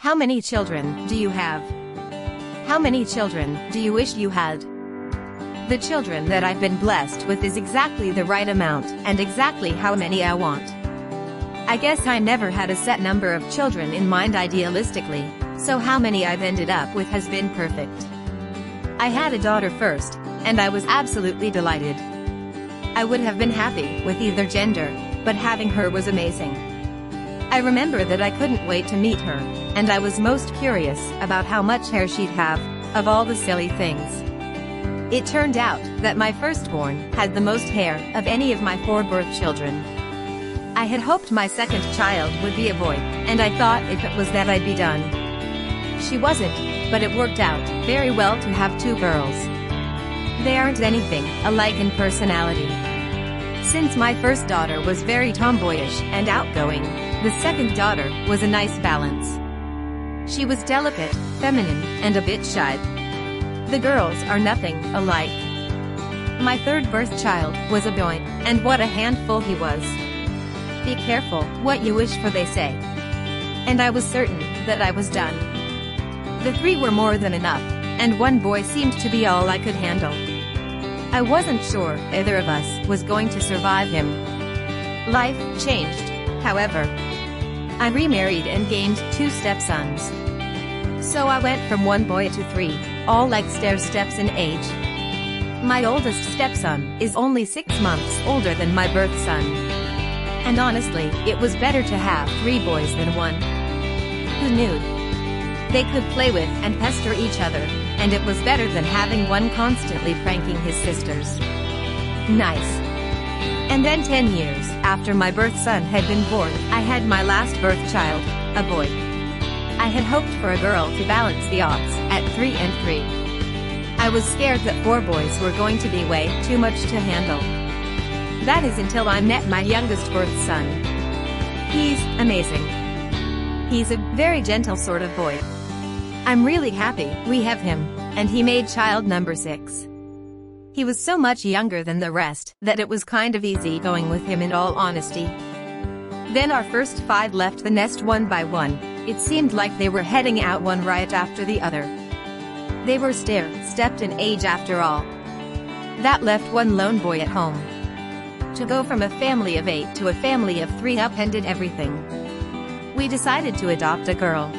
How many children do you have? How many children do you wish you had? The children that I've been blessed with is exactly the right amount, and exactly how many I want. I guess I never had a set number of children in mind idealistically, so how many I've ended up with has been perfect. I had a daughter first, and I was absolutely delighted. I would have been happy with either gender, but having her was amazing. I remember that I couldn't wait to meet her, and I was most curious about how much hair she'd have, of all the silly things. It turned out that my firstborn had the most hair of any of my 4 birth children. I had hoped my second child would be a boy, and I thought if it was that I'd be done. She wasn't, but it worked out very well to have 2 girls. They aren't anything alike in personality. Since my first daughter was very tomboyish and outgoing, the second daughter was a nice balance. She was delicate, feminine, and a bit shy. The girls are nothing alike. My third birth child was a boy, and what a handful he was. Be careful what you wish for, they say. And I was certain that I was done. The 3 were more than enough, and 1 boy seemed to be all I could handle. I wasn't sure either of us was going to survive him. Life changed, however. I remarried and gained 2 stepsons. So I went from 1 boy to 3, all like stair steps in age. My oldest stepson is only 6 months older than my birth son. And honestly, it was better to have 3 boys than 1. Who knew? They could play with and pester each other, and it was better than having one constantly pranking his sisters. Nice. And then 10 years after my birth son had been born, I had my last birth child, a boy. I had hoped for a girl to balance the odds at 3 and 3. I was scared that 4 boys were going to be way too much to handle. That is until I met my youngest birth son. He's amazing. He's a very gentle sort of boy. I'm really happy we have him, and he made child number 6. He was so much younger than the rest that it was kind of easy going with him in all honesty. Then our first 5 left the nest one by one. It seemed like they were heading out one right after the other. They were stair-stepped in age after all. That left 1 lone boy at home. To go from a family of 8 to a family of 3 upended everything. We decided to adopt a girl.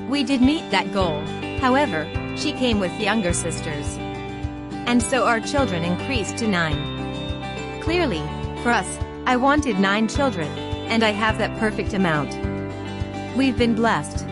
We did meet that goal, however, she came with younger sisters. And so our children increased to 9. Clearly, for us, I wanted 9 children, and I have that perfect amount. We've been blessed.